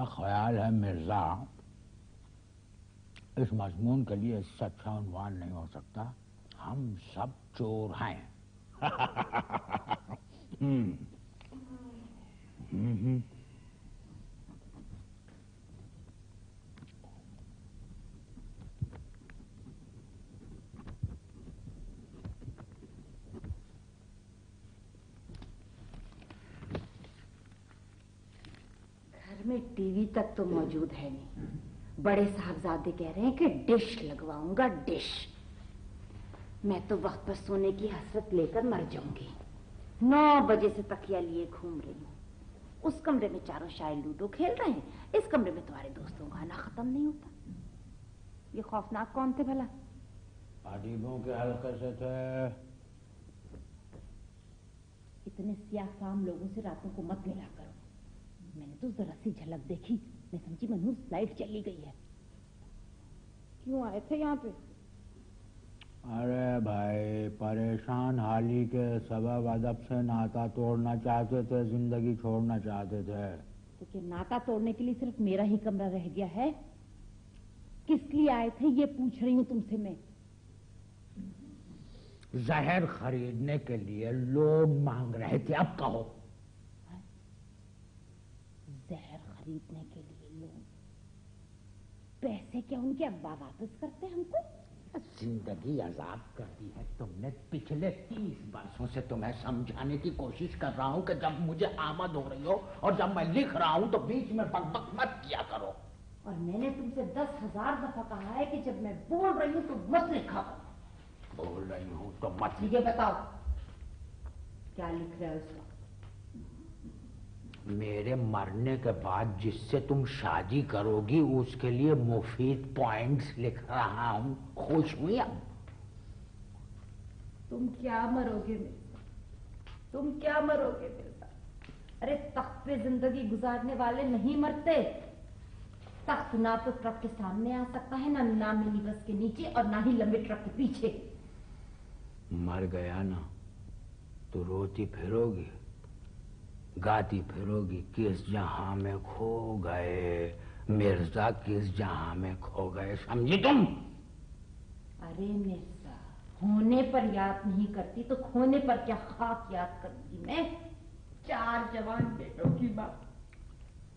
میرا خیال ہے مرزا اس مضمون کے لیے اس سے اچھا عنوان نہیں ہو سکتا، ہم سب چور ہیں۔ گھر میں ٹی وی تک تو موجود ہے نہیں، بڑے صاحبزادے کہہ رہے ہیں کہ ڈش لگواؤں گا، ڈش۔ میں تو وقت پر سونے کی حسرت لے کر مر جاؤں گی۔ 9 بجے سے تکیا لیے گھوم رہی ہوں۔ اس کمرے میں چاروں شاید لوڈو کھیل رہے ہیں، اس کمرے میں تمہارے دوستوں کا آنا ختم نہیں ہوتا۔ یہ خوفناک کون تھے بھلا؟ ادیبوں کے حلقے سے تھے۔ اتنے سیاہ فام لوگوں سے راتوں کو مت ملا کرو۔ میں نے تو ذرا سی جھلک دیکھی، میں سمجھی منوز لائٹ چلی گئی ہے۔ کیوں آئے تھے یہاں پہ؟ ارے بھائی، پریشان حالی کے سبب ادب سے ناتا توڑنا چاہتے تھے، زندگی چھوڑنا چاہتے تھے۔ تو کیا ناتا توڑنے کے لیے صرف میرا ہی کمرہ رہ گیا ہے؟ کس لیے آئے تھے یہ پوچھ رہی ہوں تم سے میں۔ زہر خریدنے کے لیے لوگ مانگ رہے تھے، اب کہو۔ زہر خریدنے کے لیے لوگ؟ پیسے کیا ان کے ابا واپس کرتے ہم کو؟ زندگی عذاب کرتی ہے تم نے۔ پچھلے 30 برسوں سے تمہیں سمجھانے کی کوشش کر رہا ہوں کہ جب مجھے آمد ہو رہی ہو اور جب میں لکھ رہا ہوں تو بیچ میں بک بک مت کیا کرو۔ اور میں نے تم سے 10,000 دفعہ کہا ہے کہ جب میں بول رہی ہوں تو مت لکھا کرو۔ بول رہی ہوں تو مت۔ یہ بتاؤ کیا لکھ رہے ہو اس وقت؟ میرے مرنے کے بعد جس سے تم شادی کرو گی اس کے لیے مفید پوائنٹس لکھ رہا ہوں۔ خوش ہوئی اب؟ تم کیا مرو گے میرے ساتھ؟ تم کیا مرو گے میرے ساتھ؟ ارے تخت پہ زندگی گزارنے والے نہیں مرتے۔ تخت نہ تو ٹرک کے سامنے آ سکتا ہے، نہ منی بس کے نیچے، اور نہ ہی لمبے ٹرک کے پیچھے۔ مر گیا نا تو روتی پھرو گی، گاتی پھرو گی، کس جہاں میں کھو گئے مرزا، کس جہاں میں کھو گئے، سمجھی تم؟ ارے مرزا، ہونے پر یاد نہیں کرتی تو کھونے پر کیا خاک یاد کروں گی میں؟ 4 جوان بیٹوں کی ماں،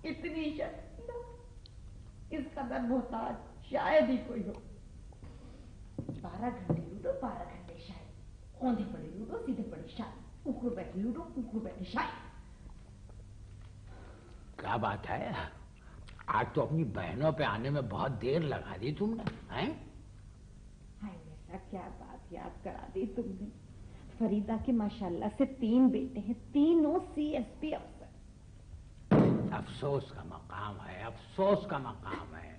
اتنی شرمندہ، اس قدر محتاج شاید ہی کوئی ہو۔ 12 گھنٹے لوڈو، 12 گھنٹے شاید، اوندھے پڑے لوڈو، سیدھے پڑے شاید، اوپر بیٹھے لوڈو، اوپر بیٹھے شاید۔ کیا بات ہے، آج تو اپنی بہنوں پہ آنے میں بہت دیر لگا دی تم نے، ہیں؟ ہائے میرا، کیا بات یاد کرا دی تم نے۔ فریدہ کے ماشاءاللہ سے 3 بیٹے ہیں، تینوں CSP افسر۔ افسوس کا مقام ہے، افسوس کا مقام ہے۔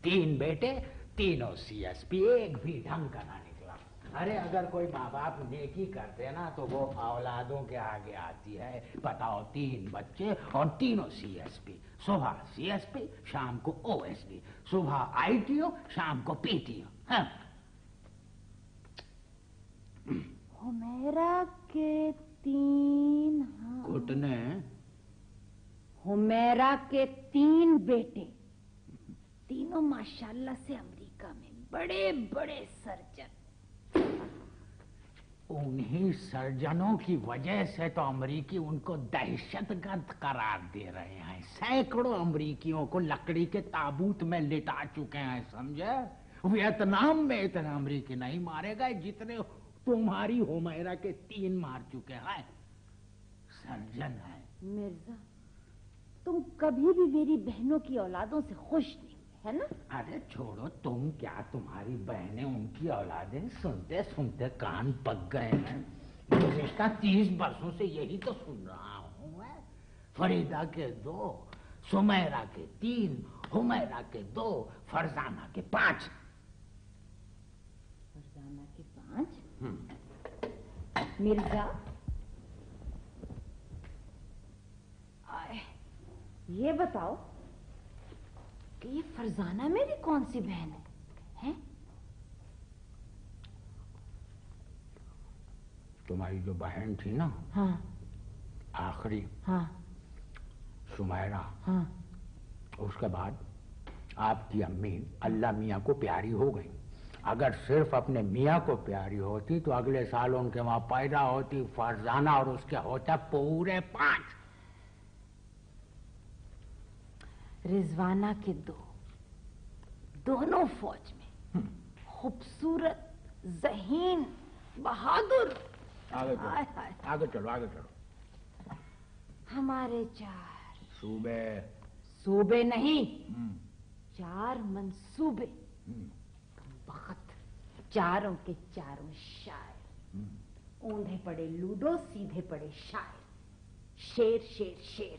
3 بیٹے، تینوں CSP، ایک بھی ڈھنگ کا نہ نکلا۔ ارے اگر کوئی ماں باپ نیکی کرتے نا تو وہ اولادوں کے آگے آتی ہے۔ بتاؤ، 3 بچے اور تینوں CSP، صبح CSP، شام کو OSD، صبح ITO، شام کو PTO۔ حمیرہ کے 3 گھٹنے، حمیرہ کے 3 بیٹے، تینوں ماشاءاللہ سے امریکہ میں بڑے بڑے سرجن۔ انہی سرجنوں کی وجہ سے تو امریکی ان کو دہشت گرد قرار دے رہے ہیں۔ سینکڑوں امریکیوں کو لکڑی کے تابوت میں لٹا چکے ہیں، سمجھے؟ ویتنام میں اتنے امریکی نہیں مارے گئے جتنے تمہاری حمیرہ کے 3 مار چکے ہیں۔ سرجن ہے۔ مرزا، تم کبھی بھی میری بہنوں کی اولادوں سے خوش نہیں ہوئے، ہے نا؟ ارے چھوڑو تم، کیا تمہاری بہنیں ان کی اولادیں؟ سنتے سنتے کان پک گئے ہیں۔ گزشتہ 30 برسوں سے یہی تو سن رہا ہوں میں۔ فریدہ کے 2، سمیرہ کے 3، حمیرہ کے 2، فرزانہ کے 5۔ فرزانہ کے 5؟ مرزا، یہ بتاؤ کہ یہ فرزانہ میری کون سی بہن ہے؟ تمہاری جو بہن تھی نا، ہاں آخری، ہاں سمیرہ، ہاں اس کے بعد آپ کی امی اللہ میاں کو پیاری ہو گئی. اگر صرف اپنے میاں کو پیاری ہوتی تو اگلے سال ان کے وہاں پیدا ہوتی فرزانہ اور اس کے ہوتا پورے 5. رضوانہ کے دونوں فوج میں خوبصورت ذہین بہادر. آگے چلو. ہمارے 4 صوبے نہیں 4 منصوبے. بخت 4 کے 4 شاعر. اوندھے پڑے لوڈو سیدھے پڑے شاعر. شیر شیر شیر.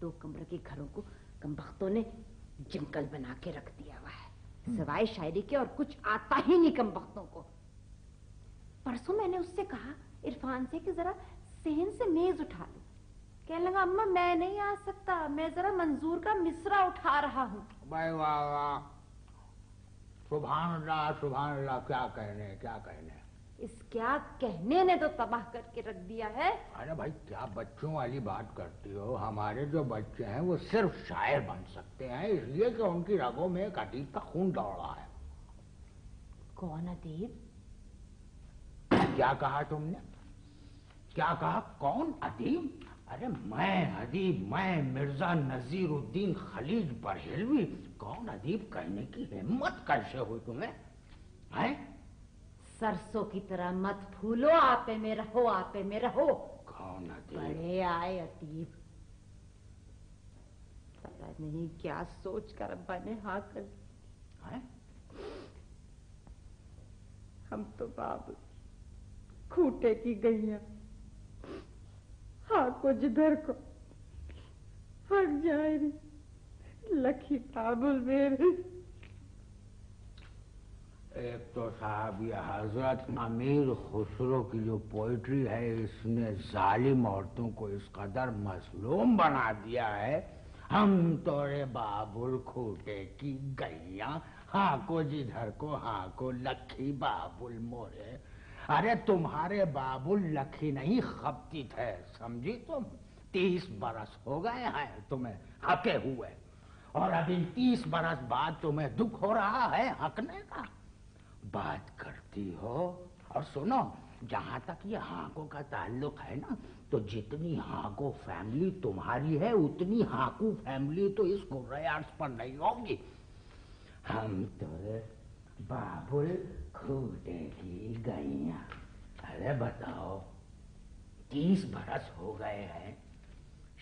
2 کمرے کے گھروں کو کمبختوں نے جنگل بنا کے رکھ دیا ہوا ہے. سوائے شاعری کے اور کچھ آتا ہی نہیں کمبختوں کو. پرسوں میں نے اس سے کہا عرفان سے کہ ذرا صحن سے میز اٹھا لو. کہنے لگا اماں میں نہیں آ سکتا, میں ذرا منظور کا مصرع اٹھا رہا ہوں. بھائی واہ سبحان اللہ, کیا کہنے. اس کیا کہنے نے تو تباہ کر کے رکھ دیا ہے. ارے بھائی کیا بچوں والی بات کرتی ہو. ہمارے جو بچے ہیں وہ صرف شاعر بن سکتے ہیں اس لیے کہ ان کی رگوں میں ایک ادیب کا خون دوڑ رہا ہے. کون ادیب؟ کیا کہا تم نے؟ کیا کہا؟ کون ادیب؟ ارے میں ادیب, میں مرزا نذیر الدین خلیج برہلوی. کون ادیب کہنے کی ہمت کیسے ہوئی تمہیں؟ سرسوں کی طرح مت پھولو, آپے میں رہو. کون ادیب؟ بڑے آئے ادیب. پتا نہیں کیا سوچ کر ابا نے ہاں کر دی. ہم تو باب کھوٹے کی گئیاں, ہاں کو جدھر کو ہٹ جائے لکھی تابل میرے. ایک تو صاحب یہ حضرت امیر خسرو کی جو پوئٹری ہے اس نے ظالم عورتوں کو اس قدر مظلوم بنا دیا ہے. ہم تورے بابل کھوٹے کی گئیاں, ہاں کو جدھر کو ہاں کو لکھی بابل مورے. ارے تمہارے بابل لکھی نہیں خپتی تھے, سمجھی تم. 30 برس ہو گئے ہیں تمہیں ہکے ہوئے, اور اب ان 30 برس بعد تمہیں دکھ ہو رہا ہے ہکنے کا. بات کرتی ہو. اور سنو, جہاں تک یہ ہانکوں کا تعلق ہے نا, تو جتنی ہانکو فیملی تمہاری ہے اتنی ہانکو فیملی تو اس گریارس پر نہیں ہوگی. ہم تو بابل کھوٹے کی گئیاں. ارے بتاؤ 30 برس ہو گئے ہیں,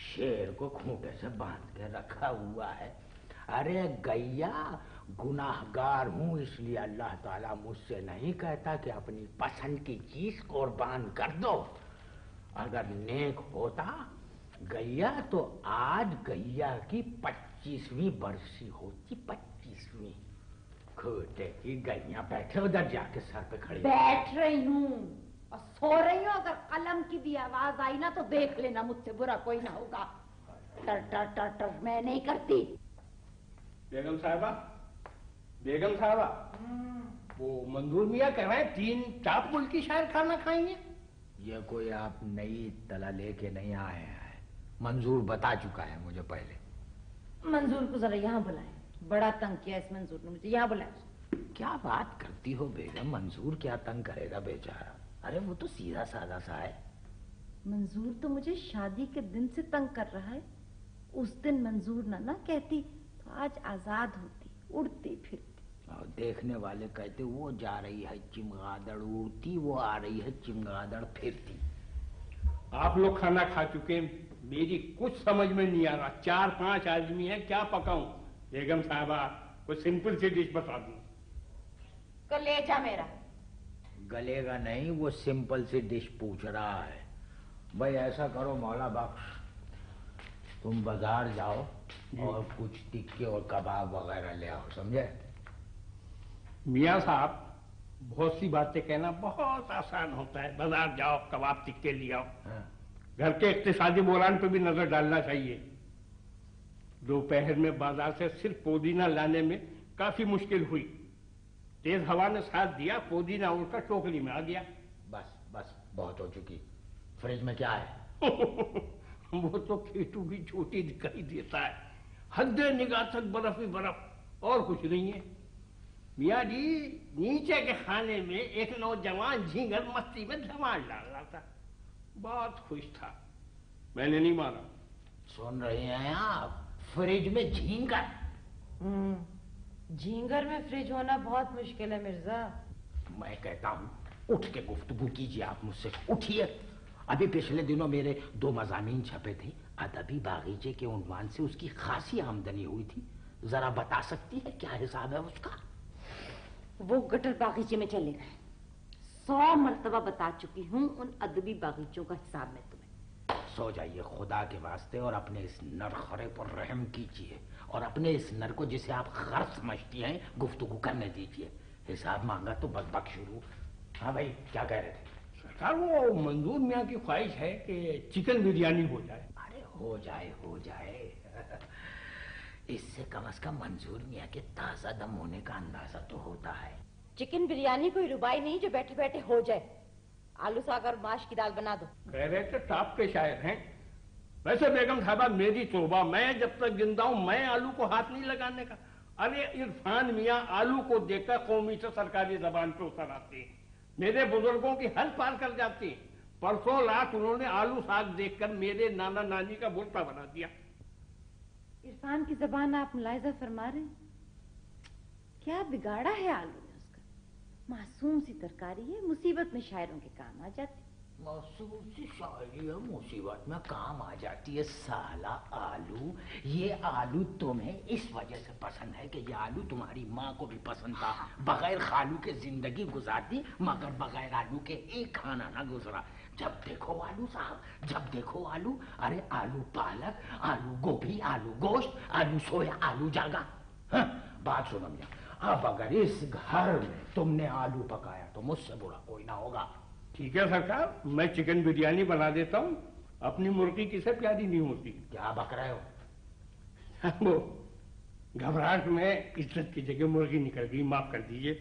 شیر کو کھوٹے سے باندھ کے رکھا ہوا ہے. ارے گیا گناہگار ہوں اس لیے اللہ تعالیٰ مجھ سے نہیں کہتا کہ اپنی پسند کی چیز قربان کر دو. اگر نیک ہوتا گیا تو آج گیا کی 25ویں برسی ہوتی. 25ویں. کھوٹے کی گئیاں. بیٹھے ادھر جا کے سر پہ کھڑی. بیٹھ رہی ہوں اور سو رہی ہوں. اگر قلم کی بھی آواز آئی نا تو دیکھ لینا مجھ سے برا کوئی نہ ہوگا. ٹر ٹر ٹر ٹر میں نہیں کرتی. بیگم صاحبہ وہ منظور میاں کہہ رہے ہیں 3 چاپ ملکی شاعر کھانا کھائیں گے. یہ کوئی آپ نئی اطلاع لے کے نہیں آئے ہیں. منظور بتا چکا ہے مجھے پہلے. منظور کو ذرا یہاں بلائیں. بڑا تنگ کیا اس منظور نے مجھے. یہاں بلائیں. کیا بات کرتی ہو بیگم, منظور کیا تنگ کرے گا بیچارہ. ارے وہ تو سیدھا سادہ سا ہے. منظور تو مجھے شادی کے دن سے تنگ کر رہا ہے. اس دن منظور نہ کہتی تو آج آزاد ہوتی, اڑتی پھرتی. اور دیکھنے والے کہتے وہ جا رہی ہے چمگادڑ اڑتی, وہ آ رہی ہے چمگادڑ پھرتی. آپ لوگ کھانا کھا چکے, میری کچھ سمجھ میں نہیں آ رہا. 4-5 آدمی ہیں, کیا پکاؤں؟ بیگم صاحبہ کوئی سمپل سی ڈش بتا دوں. کلیجا میرا. گلے گا نہیں, وہ سمپل سی ڈش پوچھ رہا ہے. بھائی ایسا کرو مولا بخش, تم بازار جاؤ اور کچھ ٹکے اور کباب وغیرہ لے آؤ, سمجھے؟ میاں صاحب بہت سی باتیں کہنا بہت آسان ہوتا ہے. بازار جاؤ کباب ٹکے لے آؤ. گھر کے اقتصادی بحران پہ بھی نظر ڈالنا چاہیے. دوپہر میں بازار سے صرف پودینہ لانے میں کافی مشکل ہوئی. تیز ہوا نے ساتھ دیا, پودینہ اڑ کر ٹوکری میں آ گیا. بس بس بہت ہو چکی. فریج میں کیا ہے؟ وہ تو کھیتو بھی چھوٹی دکھائی دیتا ہے. حد نگاہ تک برف ہی برف، اور کچھ نہیں ہے۔ میاں جی نیچے کے خانے میں ایک نوجوان جھینگر مستی میں دھمال ڈال رہا تھا، بہت خوش تھا، میں نے نہیں مارا۔ سن رہے ہیں آپ؟ فریج میں جھینگر؟ جھینگر میں فریج ہونا بہت مشکل ہے مرزا۔ میں کہتا ہوں اٹھ کے گفتگو کیجیے آپ مجھ سے، اٹھیے۔ ابھی پچھلے دنوں میرے 2 مضامین چھپے تھے، ادبی باغیچے کے عنوان سے اس کی خاصی آمدنی ہوئی تھی، ذرا بتا سکتی ہے کیا حساب ہے اس کا؟ وہ گٹر باغیچے میں چلے گئے، 100 مرتبہ بتا چکی ہوں ان ادبی باغیچوں کا حساب میں تمہیں۔ سو جائیے خدا کے واسطے اور اپنے اس نر خرے پر رحم کیجیے، اور اپنے اس نر کو جسے آپ خر سمجھتی ہیں گفتگو کرنے دیجیے۔ حساب مانگا تو بک بک شروع۔ ہاں بھائی کیا کہہ رہے تھے؟ سرکار وہ منظور میاں کی خواہش ہے کہ چکن بریانی ہو جائے۔ ارے ہو جائے ہو جائے، اس سے کم از کم منظور میاں کے تازہ دم ہونے کا اندازہ تو ہوتا ہے۔ چکن بریانی کوئی ربائی نہیں جو بیٹھے بیٹھے ہو جائے۔ آلو ساگ اور ماش کی دال بنا دو۔ کہہ رہے تھے ٹاپ کے شاعر ہیں۔ ویسے بیگم صاحبہ میری توبہ، میں جب تک زندہ ہوں میں آلو کو ہاتھ نہیں لگانے کا۔ ارے عرفان میاں آلو کو دیکھ کر قومی سے سرکاری زبان پہ اتر آتے ہیں، میرے بزرگوں کی حد پار کر جاتے ہیں۔ پرسوں رات انہوں نے آلو ساگ دیکھ کر میرے نانا نانی کا بولتا بنا دیا۔ عرفان کی زبان آپ ملاحظہ فرما رہے ہیں؟ کیا بگاڑا ہے آلو میں اس کا؟ معصوم سی ترکاری ہے، مصیبت میں شاعروں کے کام آ جاتی۔ معصوم سی شاعری ہے، مصیبت میں کام آ جاتی ہے۔ سالہ آلو، یہ آلو تمہیں اس وجہ سے پسند ہے کہ یہ آلو تمہاری ماں کو بھی پسند تھا، بغیر خالو کے زندگی گزارتی مگر بغیر آلو کے ایک کھانا نہ گزرا۔ جب دیکھو آلو صاحب، جب دیکھو آلو، ارے آلو پالک، آلو گوبھی، آلو گوشت، آلو سویا، آلو جاگا۔ ہاں بات سنو میاں، اب اگر اس گھر میں تم نے آلو پکایا تو مجھ سے برا کوئی نہ ہوگا۔ ٹھیک ہے سرکار، میں چکن بریانی بنا دیتا ہوں، اپنی مرغی کسے پیاری نہیں ہوتی۔ کیا بک رہے ہو؟ وہ گھبراہٹ میں عزت کی جگہ مرغی نکل گئی، معاف کر دیجئے۔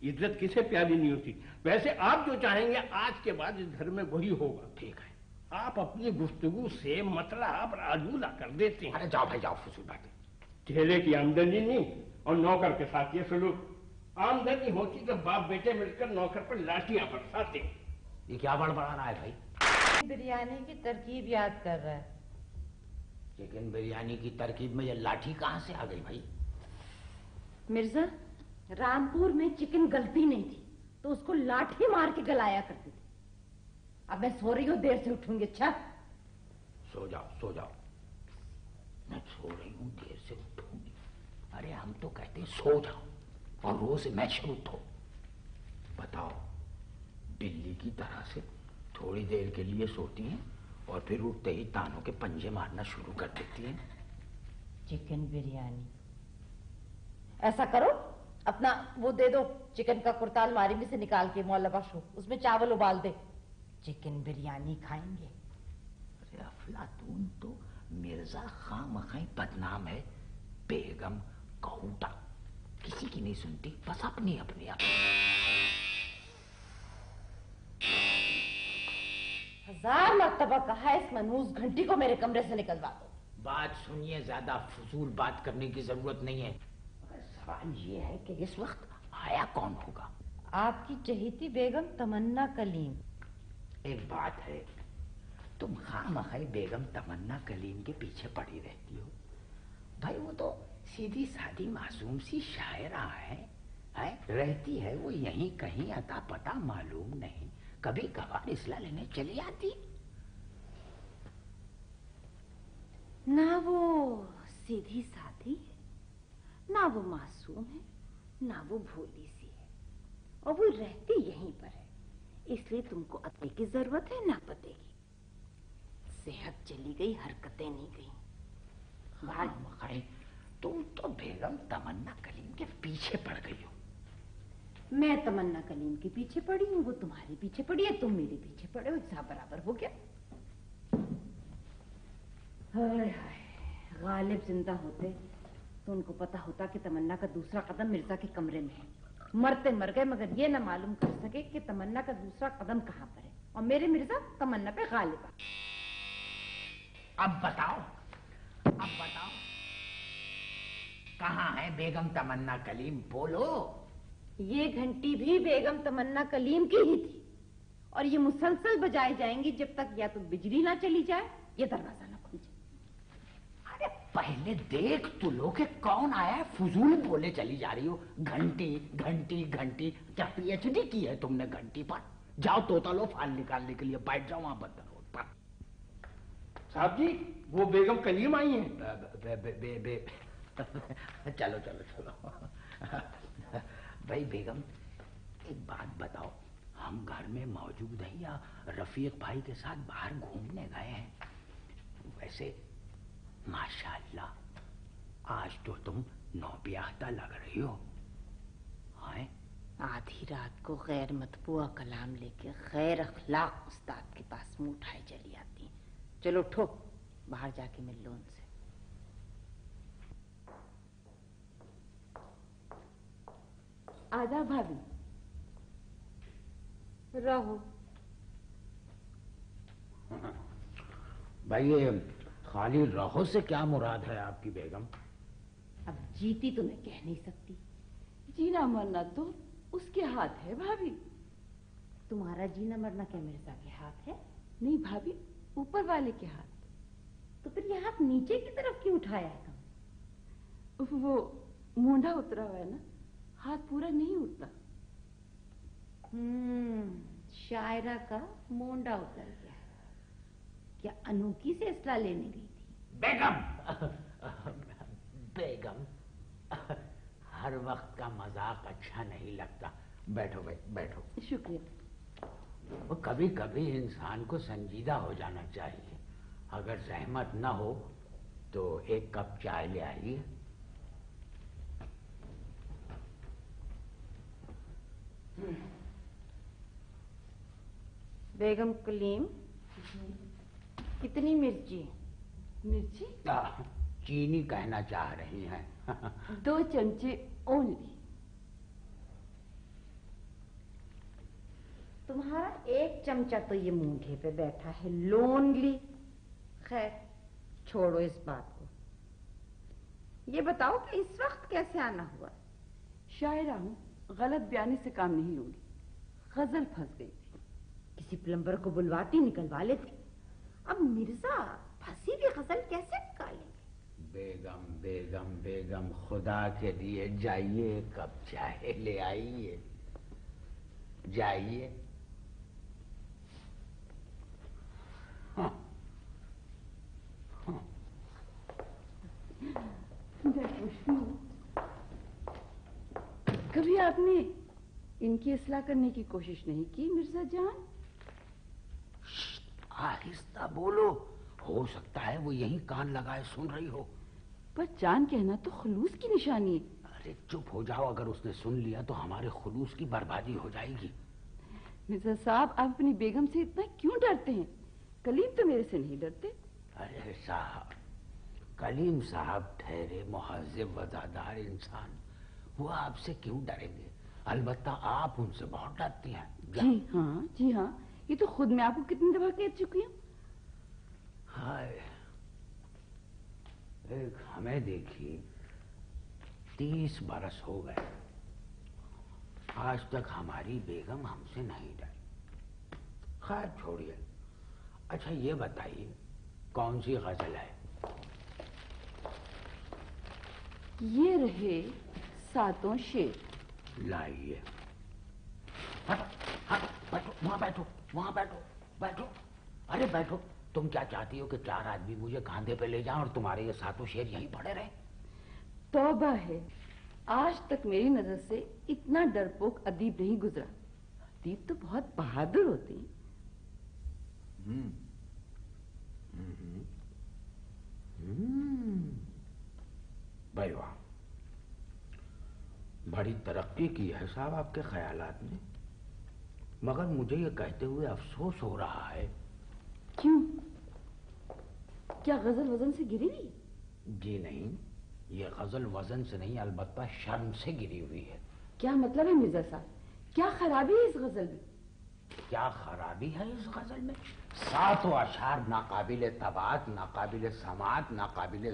عزت کسے پیاری نہیں ہوتی۔ ویسے آپ جو چاہیں گے آج کے بعد اس گھر میں وہی ہوگا۔ ٹھیک ہے، آپ اپنی گفتگو سے مطلب آلودہ کر دیتے ہیں۔ ارے جاؤ بھائی جاؤ، فضول باتیں۔ چہرے کی آمدنی نہیں اور نوکر کے ساتھ یہ سلوک۔ آمدنی ہوتی تو باپ بیٹے مل کر نوکر پر لاٹیاں برساتے۔ یہ کیا بڑبڑا رہا ہے بھائی؟ بریانی کی ترکیب یاد کر رہا ہے۔ چکن بریانی کی ترکیب میں یہ لاٹھی کہاں سے آ گئی بھائی؟ مرزا، رامپور میں چکن گلتی نہیں تھی تو اس کو لاٹھی مار کے گلایا کرتی تھی۔ اب میں سو رہی ہوں، دیر سے اٹھوں گی۔ اچھا سو جاؤ سو جاؤ۔ میں سو رہی ہوں دیر سے اٹھوں گی؟ ارے ہم تو کہتے ہیں سو جاؤ اور روز میں شروع اٹھو۔ بتاؤ، بلی کی طرح سے تھوڑی دیر کے لیے سوتی ہیں اور پھر اٹھتے ہی تانوں کے پنجے مارنا شروع کر دیتی ہیں۔ چکن بریانی، ایسا کرو اپنا وہ دے دو، چکن کا کرتال ماری میں سے نکال کے مولا بخشو، اس میں چاول ابال دے، چکن بریانی کھائیں گے۔ ارے افلاطون تو مرزا خواہ مخواہ بدنام ہے، بیگم کہوٹا کسی کی نہیں سنتی، بس اپنی اپنی اپنی۔ 1000 مرتبہ کہا اس منحوس گھنٹی کو میرے کمرے سے نکلوا دو۔ بات سنیے، زیادہ فضول بات کرنے کی ضرورت نہیں ہے۔ مگر سوال یہ ہے کہ اس وقت آیا کون ہوگا؟ آپ کی چہیتی بیگم تمنا کلیم۔ ایک بات ہے، تم خواہ مخواہ بیگم تمنا کلیم کے پیچھے پڑی رہتی ہو۔ بھائی وہ تو سیدھی سادی معصوم سی شاعرہ ہے، رہتی ہے وہ یہیں کہیں، اتا پتا معلوم نہیں، کبھی کبھار اصلاح لینے چلی آتی۔ نہ وہ سیدھی سادی ہے، نہ وہ معصوم ہے، نہ وہ بھولی سی ہے، اور وہ رہتی یہیں پر ہے، اس لیے تم کو اتے کی ضرورت ہے نہ پتے کی۔ صحت چلی گئی، حرکتیں نہیں گئی۔ تم تو بیگم تمنا کلیم کے پیچھے پڑ گئی ہو۔ میں تمنا کلیم کے پیچھے پڑی ہوں، وہ تمہارے پیچھے پڑی ہے، تم میرے پیچھے پڑے ہو، حساب برابر ہو گیا۔ ہائے ہائے، غالب زندہ ہوتے تو ان کو پتا ہوتا کہ تمنا کا دوسرا قدم مرزا کے کمرے میں ہے۔ مرتے مر گئے مگر یہ نہ معلوم کر سکے کہ تمنا کا دوسرا قدم کہاں پر ہے، اور میرے مرزا تمنا پہ غالب آ۔ اب بتاؤ کہاں ہے بیگم تمنا کلیم؟ بولو. یہ گھنٹی بھی بیگم تمنا کلیم کی ہی تھی، اور یہ مسلسل بجائے جائیں گی جب تک یا تو بجلی نہ چلی جائے یا دروازہ نہ کھل جائے. ارے پہلے دیکھ تو لو کہ کون آیا ہے، فضول بولے چلی جا رہی ہو. گھنٹی گھنٹی گھنٹی، کیا پی ایچ ڈی کی ہے تم نے گھنٹی پر؟ جاؤ توتا لو فال نکالنے کے لیے، بیٹھ جاؤ وہاں بندر روڈ پر. صاحب جی وہ بیگم کلیم آئی ہیں. چلو چلو چلو. بھائی بیگم ایک بات بتاؤ، ہم گھر میں موجود ہیں یا رفیق بھائی کے ساتھ باہر گھومنے گئے ہیں؟ ویسے ماشاءاللہ آج تو تم نوبیاختہ لگ رہی ہو. ہائے آدھی رات کو غیر مطبوع کلام لے کے غیر اخلاق استاد کے پاس منہ اٹھائے چلی آتی ہیں. چلو اٹھو، باہر جا کے مل لو ان سے. آجا بھابھی، رہو. بھائی یہ خالی رہو سے کیا مراد ہے آپ کی بیگم؟ اب جیتی تو میں کہہ نہیں سکتی. جینا مرنا تو اس کے ہاتھ ہے بھابھی. تمہارا جینا مرنا کیا مرزا کے ہاتھ ہے؟ نہیں بھابھی، اوپر والے کے ہاتھ. تو پھر یہ ہاتھ نیچے کی طرف کیوں اٹھایا ہے تم؟ وہ مونڈا اترا ہوا ہے نا، ہاتھ پورا نہیں اٹھتا. شاعرہ کا مونڈا اتر گیا. کیا انوکھی سے اسلحہ لینے گئی تھی؟ بیگم بیگم ہر وقت کا مذاق اچھا نہیں لگتا. بیٹھو بھائی بیٹھو. شکریہ. وہ کبھی کبھی انسان کو سنجیدہ ہو جانا چاہیے. اگر زحمت نہ ہو تو ایک کپ چائے لے آئیے. بیگم کلیم، کتنی مرچی؟ مرچی چینی کہنا چاہ رہی ہیں. 2 چمچے اونلی. تمہارا 1 چمچہ تو یہ مونڈھے پہ بیٹھا ہے لونلی. خیر چھوڑو اس بات کو. یہ بتاؤ کہ اس وقت کیسے آنا ہوا؟ شاعرہ ہوں، غلط بیانی سے کام نہیں لوں گی. غزل پھنس گئی تھی. کسی پلمبر کو بلواتی نکلوا لیتی. اب مرزا پھنسی بھی غزل کیسے نکالیں گے؟ بیگم بیگم بیگم خدا کے لیے جائیے، کب چائے لے آئیے. جائیے. میں پوچھتی ہوں، کبھی آپ نے ان کی اصلاح کرنے کی کوشش نہیں کی مرزا جان؟ آہستہ بولو، ہو سکتا ہے وہ یہیں کان لگائے سن رہی ہو. پر جان کہنا تو خلوص کی نشانی ہے. ارے چپ ہو جاؤ، اگر اس نے سن لیا تو ہمارے خلوص کی بربادی ہو جائے گی. مرزا صاحب آپ اپنی بیگم سے اتنا کیوں ڈرتے ہیں؟ کلیم تو میرے سے نہیں ڈرتے. ارے صاحب، کلیم صاحب ٹھہرے مہذب وفادار انسان، وہ آپ سے کیوں ڈریں گے؟ البتہ آپ ان سے بہت ڈرتی ہیں. جی ہاں جی ہاں، یہ تو خود میں آپ کو کتنی دفعہ کہہ چکی ہوں. ہائے، ایک ہمیں دیکھیے 30 برس ہو گئے، آج تک ہماری بیگم ہم سے نہیں ڈری. خیر چھوڑیے. اچھا یہ بتائیے کون سی غزل ہے؟ یہ رہے 7 شعر. لائیے. بیٹھو وہاں، بیٹھو وہاں، بیٹھو بیٹھو. ارے بیٹھو. تم کیا چاہتی ہو کہ 4 آدمی مجھے کاندھے پہ لے جائیں اور تمہارے یہ 7 شعر یہیں پڑے رہے؟ توبہ ہے، آج تک میری نظر سے اتنا ڈرپوک ادیب نہیں گزرا. ادیب تو بہت بہادر ہوتے ہیں. بھائی واہ، بڑی ترقی کی ہے صاحب آپ کے خیالات نے. مگر مجھے یہ کہتے ہوئے افسوس ہو رہا ہے. کیوں؟ کیا غزل وزن سے گری نہیں؟ جی نہیں، یہ غزل وزن سے نہیں، البتہ شرم سے گری ہوئی ہے. کیا مطلب ہے مرزا صاحب؟ کیا خرابی ہے اس غزل میں؟ کیا خرابی ہے اس غزل میں؟ 7 اشعار ناقابل طباعت، ناقابل سماعت، ناقابل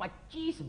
25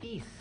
30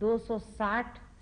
260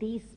30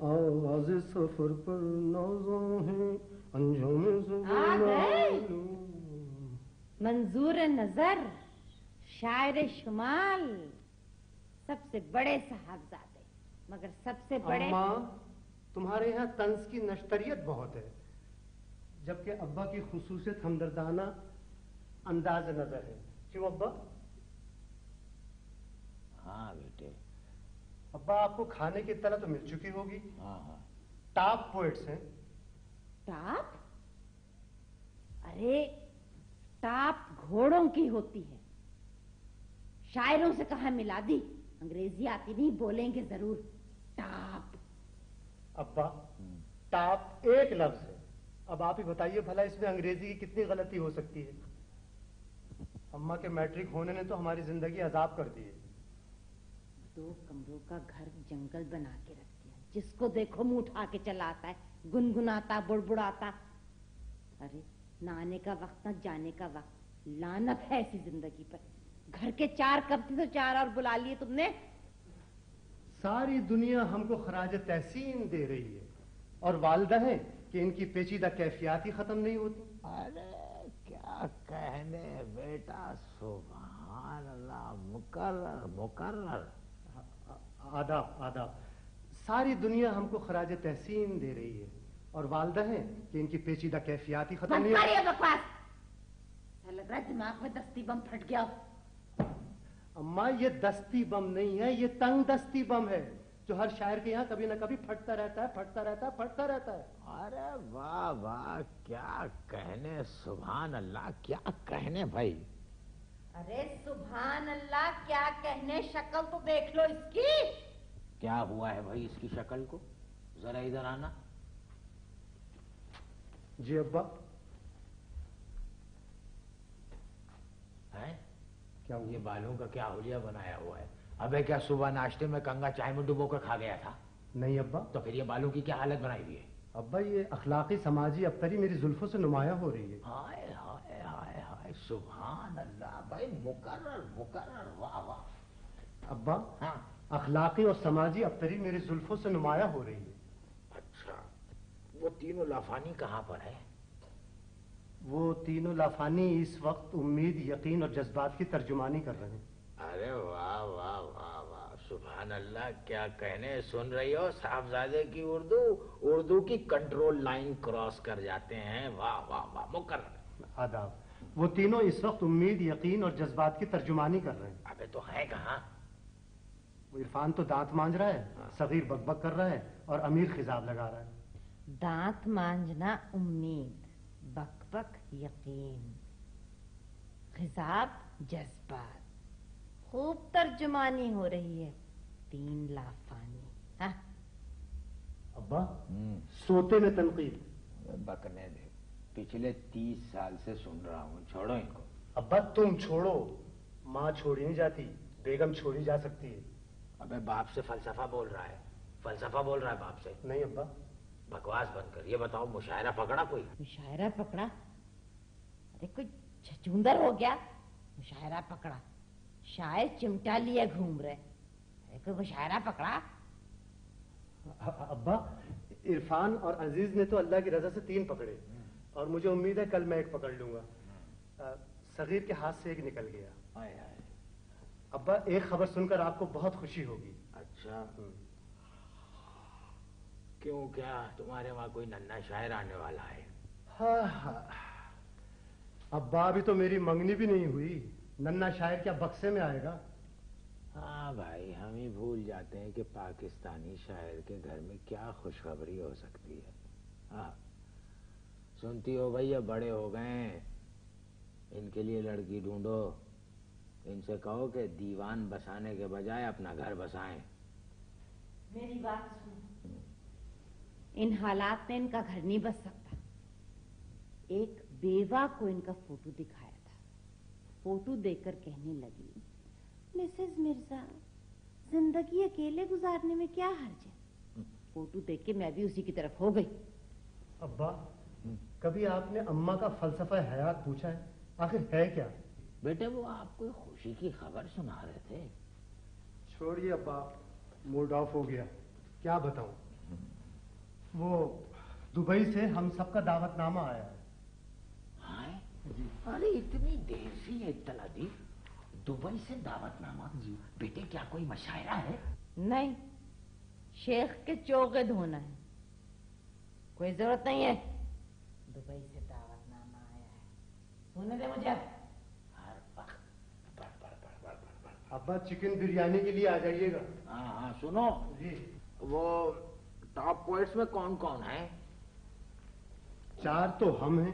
آواز سفر پر نازاں ہیں انجام آ گئے منظور نظر، شاعر شمال، سب سے بڑے صاحبزادے، مگر سب سے بڑے اماں تمہارے یہاں طنز کی نشتریت بہت ہے، جبکہ ابا کی خصوصیت ہمدردانہ انداز نظر ہے. کیوں ابا؟ ہاں بیٹے. ابا آپ کو کھانے کی اطلاع تو مل چکی ہوگی. ہاں ہاں. ٹاپ پوئٹس ہیں. ٹاپ؟ ارے ٹاپ گھوڑوں کی ہوتی ہے، شاعروں سے کہاں ملا دی، انگریزی آتی نہیں، بولیں گے ضرور. ٹاپ. ابا ٹاپ ایک لفظ ہے، اب آپ ہی بتائیے بھلا اس میں انگریزی کی کتنی غلطی ہو سکتی ہے. اماں کے میٹرک ہونے نے تو ہماری زندگی عذاب کر دی ہے. 2 کمروں کا گھر جنگل بنا کے رکھ دیا، جس کو دیکھو منہ اٹھا کے چلا آتا ہے، گنگناتا بڑبڑاتا. ارے نہ آنے کا وقت نہ جانے کا وقت، لعنت ہے ایسی زندگی پر. گھر کے 4 کب تھے تو 4 اور بلا لیے تم نے. ساری دنیا ہم کو خراج تحسین دے رہی ہے، اور والدہ ہیں کہ ان کی پیچیدہ کیفیات ہی ختم نہیں ہوتی. ارے کیا کہنے بیٹا، سبحان اللہ. مقرر مقرر. آداب آداب. ساری دنیا ہم کو خراج تحسین دے رہی ہے، اور والدہ ہیں کہ ان کی پیچیدہ کیفیات ہی ختم نہیں ہوتی. بکواس، لگ رہا ہے دماغ میں دستی بم پھٹ گیا. اماں یہ دستی بم نہیں ہے، یہ تنگ دستی بم ہے، جو ہر شاعر کے یہاں کبھی نہ کبھی پھٹتا رہتا ہے، پھٹتا رہتا ہے، پھٹتا رہتا ہے. ارے واہ واہ، کیا کہنے، سبحان اللہ، کیا کہنے بھائی. ارے سبحان اللہ کیا کہنے، شکل تو دیکھ لو اس کی. کیا ہوا ہے بھائی اس کی شکل کو؟ ذرا ادھر آنا. جی ابا. ہے کیا یہ بالوں کا کیا حلیہ بنایا ہوا ہے؟ ابے کیا صبح ناشتے میں کنگا چائے میں ڈبو کر کھا گیا تھا؟ نہیں ابا. تو پھر یہ بالوں کی کیا حالت بنائی ہوئی ہے؟ ابا یہ اخلاقی سماجی ابتری میری زلفوں سے نمایاں ہو رہی ہے. ہائے ہائے ہائے ہائے، سبحان اللہ بھائی، مقرر مقرر، واہ واہ. ابا ہاں اخلاقی اور سماجی ابتری میری زلفوں سے نمایاں ہو رہی ہے. اچھا، وہ تینوں لافانی کہاں پر ہے؟ وہ تینوں لافانی اس وقت امید، یقین اور جذبات کی ترجمانی کر رہے ہیں. ارے واہ واہ واہ واہ، سبحان اللہ، کیا کہنے. سن رہی ہو صاحبزادے کی اردو؟ اردو کی کنٹرول لائن کراس کر جاتے ہیں. واہ واہ واہ، مقرر. آداب. وہ تینوں اس وقت امید، یقین اور جذبات کی ترجمانی کر رہے ہیں. ابے تو ہے کہاں؟ وہ عرفان تو دانت مانج رہا ہے، صغیر بک بک کر رہا ہے، اور امیر خضاب لگا رہا ہے. دانت مانجنا امید، بک بک یقین، خضاب جذبات. خوب ترجمانی ہو رہی ہے. 3 لافانی. ہاں ابا سوتے میں تنقید. بکنے دے، پچھلے 30 سال سے سن رہا ہوں. چھوڑو ان کو. ابا تم چھوڑو، ماں چھوڑی نہیں جاتی، بیگم چھوڑی جا سکتی ہے. ابے باپ سے فلسفہ بول رہا ہے، فلسفہ بول رہا ہے باپ سے. نہیں ابا. بکواس بند کر. یہ بتاؤ مشاعرہ پکڑا کوئی؟ مشاعرہ پکڑا؟ ارے کوئی چھچوندر ہو گیا، مشاعرہ پکڑا؟ شاعر چمٹا لیے گھوم رہے، ارے کوئی مشاعرہ پکڑا؟ ابا عرفان اور عزیز نے تو اللہ کی رضا سے 3 پکڑے، اور مجھے امید ہے کل میں 1 پکڑ لوں گا. صغیر کے ہاتھ سے 1 نکل گیا. آئے آئے. ابا ایک خبر سن کر آپ کو بہت خوشی ہوگی. اچھا، کیوں، کیا تمہارے وہاں کوئی ننھا شاعر آنے والا ہے؟ ہاں ابا ابھی تو میری منگنی بھی نہیں ہوئی، ننھا شاعر کیا بکسے میں آئے گا؟ ہاں بھائی، ہم ہی بھول جاتے ہیں کہ پاکستانی شاعر کے گھر میں کیا خوشخبری ہو سکتی ہے. ہاں سنتی ہو بھائی، اب بڑے ہو گئے ہیں، ان کے لیے لڑکی ڈھونڈو. ان سے کہو کہ دیوان بسانے کے بجائے اپنا گھر بسائیں. میری بات سن، ان حالات میں ان کا گھر نہیں بس سکتا. ایک بیوہ کو ان کا فوٹو دکھایا تھا، فوٹو دیکھ کر کہنے لگی، مسز مرزا زندگی اکیلے گزارنے میں کیا حرج ہے. فوٹو دیکھ کے میں بھی اسی کی طرف ہو گئی. ابا کبھی آپ نے اماں کا فلسفہ حیات پوچھا ہے؟ آخر ہے کیا؟ بیٹے وہ آپ کو خوشی کی خبر سنا رہے تھے. چھوڑیے ابا، موڈ آف ہو گیا. کیا بتاؤں، وہ دبئی سے ہم سب کا دعوت نامہ آیا ہے. جی. ارے اتنی دیر سے یہ اطلاع دی؟ دبئی سے دعوت نامہ؟ جی. بیٹے کیا کوئی مشاعرہ ہے؟ نہیں، شیخ کے چوغے دھونا ہے، کوئی ضرورت نہیں ہے. دبئی سے دعوت نامہ آیا ہے، سننے دے مجھے. ہر وقت بڑھ. ابا چکن بریانی کے لیے آ جائیے گا. ہاں ہاں سنو جی. وہ ٹاپ پوائنٹس میں کون کون ہیں؟ 4 تو ہم ہیں.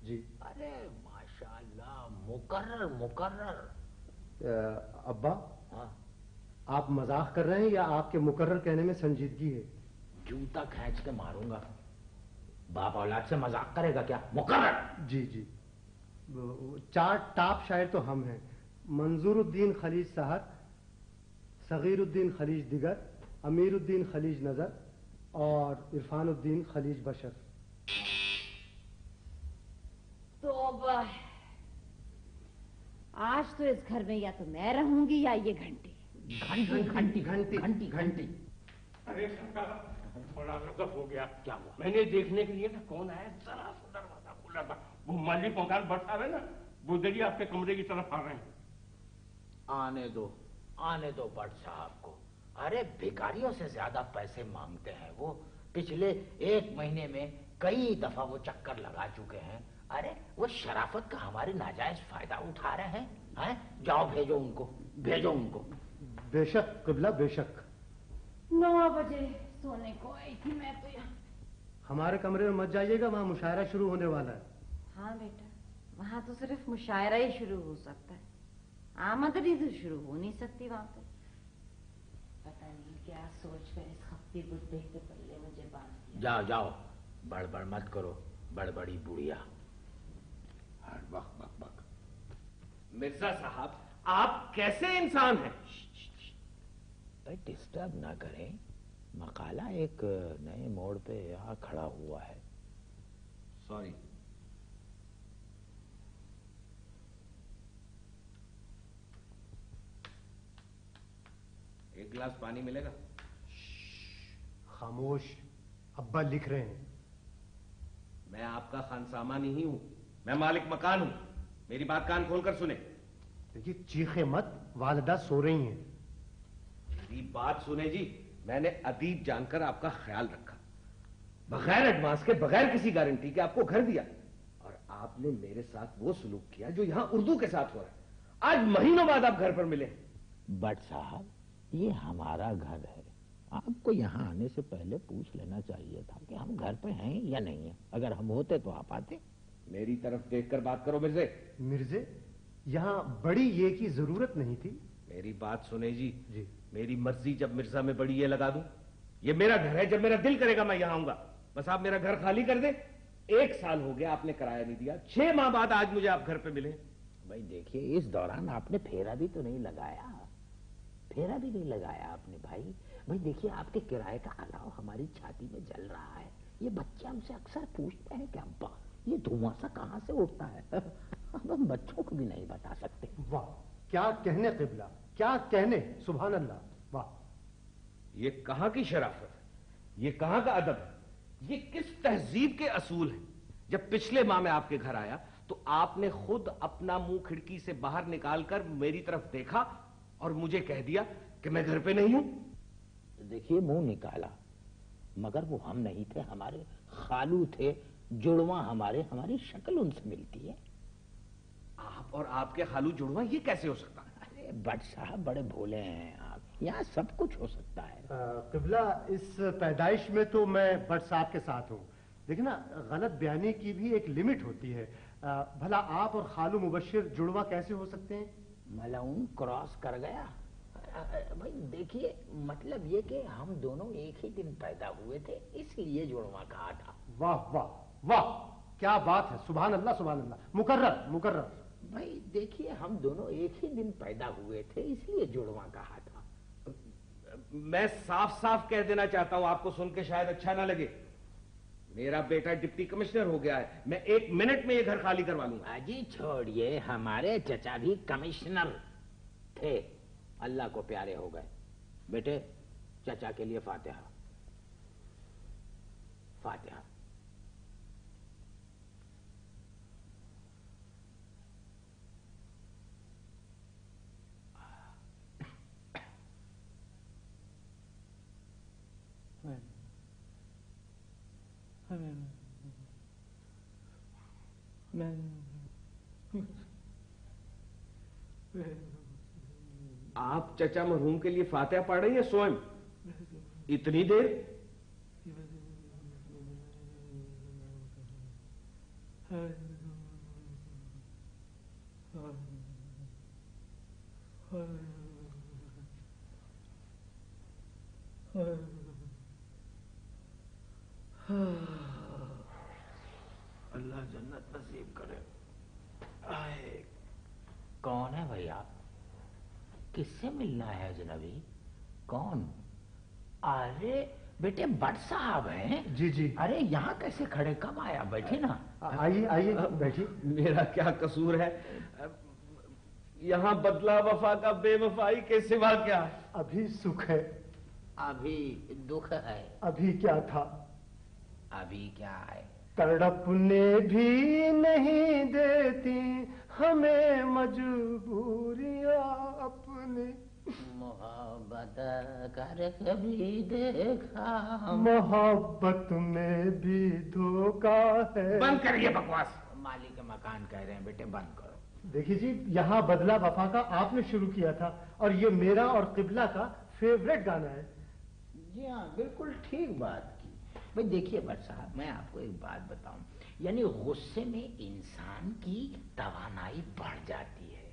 جی. ارے ماشاءاللہ، مقرر. ابا ہاں، آپ مذاق کر رہے ہیں یا آپ کے مقرر کہنے میں سنجیدگی ہے؟ جوتا کھینچ کے ماروں گا. باپ اولاد سے مذاق کرے گا کیا؟ مقرر. جی جی. 4 ٹاپ شاعر تو ہم ہیں: منظور الدین خلیج سحر، صغیر الدین خلیج دیگر، امیر الدین خلیج نظر اور عرفان الدین خلیج بشر. توبہ، آج تو اس گھر میں یا تو میں رہوں گی یا یہ گھنٹی. گھنٹی. ارے سرکار، بڑا غضب ہو گیا. کیا ہوا؟ میں نے دیکھنے کے لیے تھا کون آیا، ذرا سا دروازہ کھلا تھا. وہ مالک مکان بٹ آ رہے نا، وہ ادھر آپ کے کمرے کی طرف آ رہے ہیں. آنے دو بٹ صاحب کو. ارے بھکاریوں سے زیادہ پیسے مانگتے ہیں وہ. پچھلے 1 مہینے میں کئی دفعہ وہ چکر لگا چکے ہیں. ارے وہ شرافت کا ہماری ناجائز فائدہ اٹھا رہے ہیں. جاؤ بھیجو ان کو. بے شک قبلہ، بے شک. 9 بجے سونے کو آئی تھی میں تو یہاں. ہمارے کمرے میں مت جائیے گا، وہاں مشاعرہ شروع ہونے والا ہے. ہاں بیٹا، وہاں تو صرف مشاعرہ ہی شروع ہو سکتا ہے، آمدنی تو شروع ہو نہیں سکتی وہاں پہ. پتہ نہیں کیا سوچ کر اس خپتی بڈھے کے پلے مجھے باندھ دیا. جاؤ بڑبڑ مت کرو، بڑبڑی بڑھیا. ہر وقت بک. مرزا صاحب، آپ کیسے انسان ہیں؟ بھائی ڈسٹرب نہ کریں، مقالہ ایک نئے موڑ پہ یہاں کھڑا ہوا ہے. سوری. ایک گلاس پانی ملے گا؟ خاموش، ابا لکھ رہے ہیں. میں آپ کا خانسامہ نہیں ہوں، میں مالک مکان ہوں. میری بات کان کھول کر سنیں. دیکھیے چیخے مت، والدہ سو رہی ہیں. میری بات سنیں جی. میں نے ادیب جان کر آپ کا خیال رکھا، بغیر ایڈوانس کے، بغیر کسی گارنٹی کے آپ کو گھر دیا، اور آپ نے میرے ساتھ وہ سلوک کیا جو یہاں اردو کے ساتھ ہو رہا ہے. آج مہینوں بعد آپ گھر پر ملے. بٹ صاحب یہ ہمارا گھر ہے، آپ کو یہاں آنے سے پہلے پوچھ لینا چاہیے تھا کہ ہم گھر پہ ہیں یا نہیں ہیں. اگر ہم ہوتے تو آپ آتے. میری طرف دیکھ کر بات کرو مرزے. مرزے، یہاں بڑی یہ کی ضرورت نہیں تھی. میری بات سنیں جی. جی. میری مرضی، جب مرزا میں بڑی یہ لگا دوں. یہ میرا گھر ہے، جب میرا دل کرے گا میں یہاں آؤں گا. بس آپ میرا گھر خالی کر دیں. 1 سال ہو گیا آپ نے کرایہ نہیں دیا، 6 ماہ بعد آج مجھے آپ گھر پہ ملے. بھائی دیکھیے اس دوران آپ نے پھیرا بھی تو نہیں لگایا آپ نے. بھائی دیکھیے آپ کے کرائے کا علاوہ ہماری چھاتی میں جل رہا ہے. یہ بچے ہم سے اکثر پوچھتے ہیں کہ ابا یہ دھواں سا کہاں سے اٹھتا ہے. اب ہم بچوں کو بھی نہیں بتا سکتے. واہ کیا کہنے قبلہ، کیا کہنے، سبحان اللہ. واہ، یہ کہاں کی شرافت ہے، یہ کہاں کا ادب ہے، یہ کس تہذیب کے اصول ہیں. جب پچھلے ماہ میں آپ کے گھر آیا تو آپ نے خود اپنا منہ کھڑکی سے باہر نکال کر میری طرف دیکھا اور مجھے کہہ دیا کہ میں گھر پہ نہیں ہوں. دیکھیے منہ نکالا، مگر وہ ہم نہیں تھے، ہمارے خالو تھے، جڑواں ہماری شکل ان سے ملتی ہے. آپ اور آپ کے خالو جڑواں، یہ کیسے ہو سکتا ہے؟ ارے بٹ صاحب بڑے بھولے ہیں آپ، یہاں سب کچھ ہو سکتا ہے. قبلہ اس پیدائش میں تو میں بٹ صاحب کے ساتھ ہوں، لیکن نا غلط بیانی کی بھی ایک لمٹ ہوتی ہے. بھلا آپ اور خالو مبشر جڑواں کیسے ہو سکتے ہیں؟ ملعون کراس کر گیا. بھائی دیکھیے مطلب یہ کہ ہم دونوں ایک ہی دن پیدا ہوئے تھے، اس لیے جڑواں کہا تھا. واہ واہ واہ، کیا بات ہے، سبحان اللہ سبحان اللہ. مقرر. بھائی دیکھیے ہم دونوں ایک ہی دن پیدا ہوئے تھے، اس لیے جڑواں کہا تھا. میں صاف صاف کہہ دینا چاہتا ہوں، آپ کو سن کے شاید اچھا نہ لگے. میرا بیٹا ڈپٹی کمشنر ہو گیا ہے، میں 1 منٹ میں یہ گھر خالی کروا لوں گا۔ اجی چھوڑیے، ہمارے چچا بھی کمشنر تھے، اللہ کو پیارے ہو گئے۔ بیٹے چچا کے لیے فاتحہ۔ فاتحہ۔ آپ چچا مرحوم کے لیے فاتحہ پڑھ رہی ہیں سوئم؟ اتنی دیر؟ اللہ جنت نصیب کرے۔ کون ہے بھیا؟ کس سے ملنا ہے اجنبی؟ کون؟ ارے بیٹے بٹ صاحب ہیں؟ جی جی۔ ارے یہاں کیسے کھڑے؟ کب آیا؟ بیٹھے نا۔ آئیے آئیے بیٹھیے۔ میرا کیا قصور ہے؟ یہاں بدلہ وفا کا بے وفائی کے سوا کیا ہے؟ ابھی سکھ ہے، ابھی دکھ ہے۔ ابھی کیا تھا؟ ابھی کیا ہے؟ تڑپنے بھی نہیں دیتی ہمیں مجبوریاں اپنی، محبت کر کبھی دیکھا، محبت میں بھی دھوکا ہے۔ بند کریے بکواس۔ مالک مکان کہہ رہے ہیں بیٹے بند کرو۔ دیکھیے جی، یہاں بدلہ وفا کا آپ نے شروع کیا تھا اور یہ میرا اور قبلہ کا فیوریٹ گانا ہے۔ جی ہاں بالکل ٹھیک بات کی۔ بھائی دیکھیے بٹ صاحب، میں آپ کو ایک بات بتاؤں، یعنی غصے میں انسان کی توانائی بڑھ جاتی ہے۔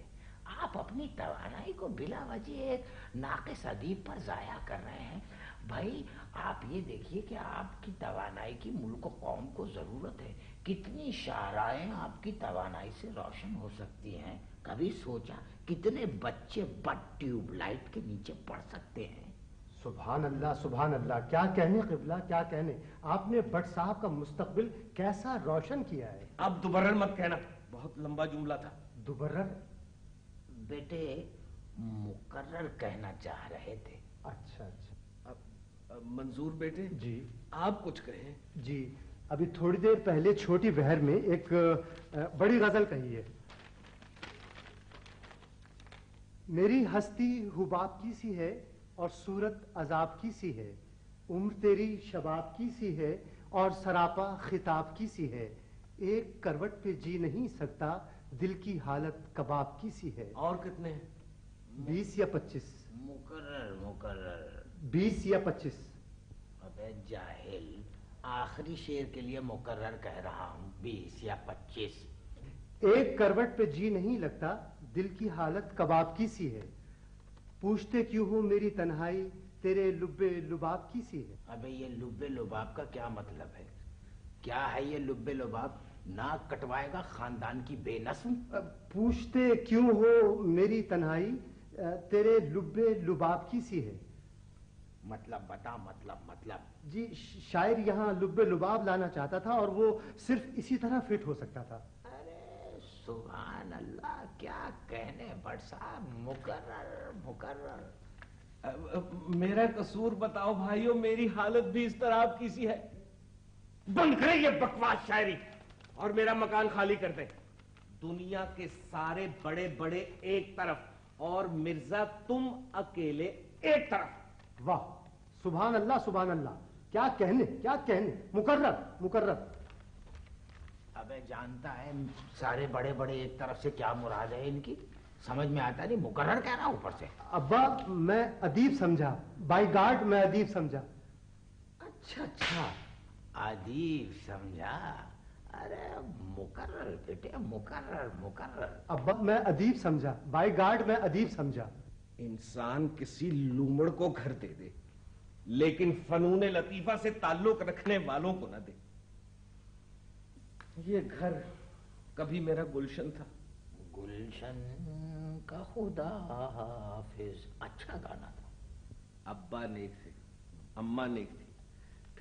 آپ اپنی توانائی کو بلا وجہ ایک ناقص ادیب پر ضائع کر رہے ہیں۔ بھائی آپ یہ دیکھیے کہ آپ کی توانائی کی ملک و قوم کو ضرورت ہے۔ کتنی شاہراہیں آپ کی توانائی سے روشن ہو سکتی ہیں؟ کبھی سوچا کتنے بچے بٹ ٹیوب لائٹ کے نیچے پڑھ سکتے ہیں؟ سبحان اللہ سبحان اللہ، کیا کہنے قبلہ، کیا کہنے۔ آپ نے بٹ صاحب کا مستقبل کیسا روشن کیا ہے۔ اب دوبارہ مت کہنا، بہت لمبا جملہ تھا۔ دوبرر؟ بیٹے مقرر کہنا چاہ رہے تھے۔ اچھا اچھا۔ منظور بیٹے جی آپ کچھ کہیں۔ جی، ابھی تھوڑی دیر پہلے چھوٹی بہر میں ایک بڑی غزل کہی ہے۔ میری ہستی حباب کی سی ہے اور صورت عذاب کی سی ہے، عمر تیری شباب کی سی ہے اور سراپا خطاب کی سی ہے، ایک کروٹ پہ جی نہیں سکتا، دل کی حالت کباب کی سی ہے۔ اور کتنے ہیں؟ 20 یا 25؟ مقرر مقرر 20 یا 25؟ ابے جاہل، آخری شعر کے لیے مقرر کہہ رہا ہوں، 20 یا 25۔ ایک کروٹ پہ جی نہیں لگتا، دل کی حالت کباب کی سی ہے، پوچھتے کیوں ہوں میری تنہائی، تیرے لبے لباب کی سی ہے۔ ابے یہ لبے لباب کا کیا مطلب ہے؟ کیا ہے یہ لبے لباب؟ ناک کٹوائے گا خاندان کی بے نسل۔ پوچھتے کیوں ہو میری تنہائی، تیرے لبے لباب کی سی ہے۔ مطلب بتا، مطلب جی شاعر یہاں لبے لباب لانا چاہتا تھا اور وہ صرف اسی طرح فٹ ہو سکتا تھا۔ ارے سبحان اللہ، کیا کہنے بٹ صاحب، مقرر مقرر۔ میرا قصور بتاؤ بھائیو، میری حالت بھی اس طرح آپ کی سی ہے۔ بند کریں یہ بکواس شاعری اور میرا مکان خالی کر دیں۔ دنیا کے سارے بڑے بڑے ایک طرف اور مرزا تم اکیلے ایک طرف۔ واہ، سبحان اللہ سبحان اللہ، کیا کہنے کیا کہنے، مقرر مقرر۔ ابے جانتا ہے سارے بڑے بڑے ایک طرف سے کیا مراد ہے ان کی؟ سمجھ میں آتا نہیں، مقرر کہہ رہا اوپر سے۔ ابا میں ادیب سمجھا، بائی گاڈ میں ادیب سمجھا۔ اچھا اچھا، ادیب سمجھا؟ ارے مقرر بیٹے، مقرر مقرر۔ ابا میں ادیب سمجھا، بائی گاڈ میں ادیب سمجھا۔ انسان کسی لومڑ کو گھر دے دے لیکن فنون لطیفہ سے تعلق رکھنے والوں کو نہ دے۔ یہ گھر کبھی میرا گلشن تھا۔ گلشن کا خدا حافظ، اچھا گانا تھا۔ ابا نیک تھے، اماں نیک تھی،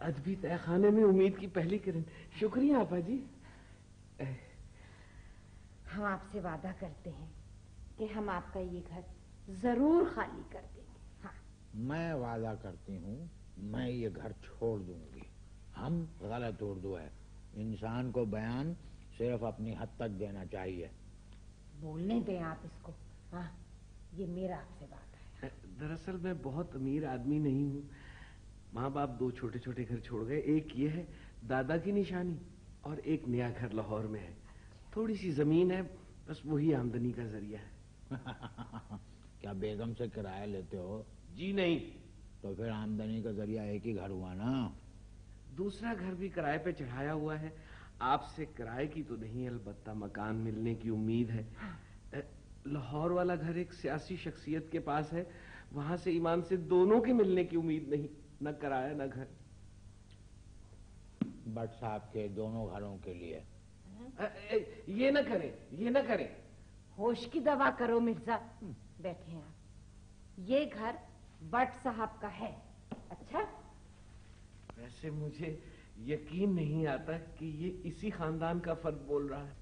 ادبی تہ خانے میں امید کی پہلی کرن. شکریہ آپا جی. ہم آپ سے وعدہ کرتے ہیں کہ ہم آپ کا یہ گھر ضرور خالی کر دیں گے. ہاں میں وعدہ کرتی ہوں میں یہ گھر چھوڑ دوں گی. ہم غلط اردو ہے. انسان کو بیان صرف اپنی حد تک دینا چاہیے. بولنے دیں آپ اس کو. ہاں یہ میرا آپ سے وعدہ ہے. دراصل میں بہت امیر آدمی نہیں ہوں. ماں باپ 2 چھوٹے چھوٹے گھر چھوڑ گئے. ایک یہ ہے دادا کی نشانی اور ایک نیا گھر لاہور میں ہے. تھوڑی سی زمین ہے, بس وہی آمدنی کا ذریعہ ہے. کیا بیگم سے کرایہ لیتے ہو؟ جی نہیں. تو پھر آمدنی کا ذریعہ ایک ہی گھر ہوا نا. دوسرا گھر بھی کرائے پہ چڑھایا ہوا ہے. آپ سے کرائے کی تو نہیں, البتہ مکان ملنے کی امید ہے. لاہور والا گھر ایک سیاسی شخصیت کے پاس ہے, وہاں سے ایمان سے دونوں کے ملنے کی امید نہیں. نہ کرایہ نہ گھر. بٹ صاحب کے دونوں گھروں کے لیے. یہ نہ کریں, یہ نہ کریں. ہوش کی دوا کرو مرزا. بیٹھے ہیں آپ. یہ گھر بٹ صاحب کا ہے. اچھا ویسے مجھے یقین نہیں آتا کہ یہ اسی خاندان کا فرد بول رہا ہے.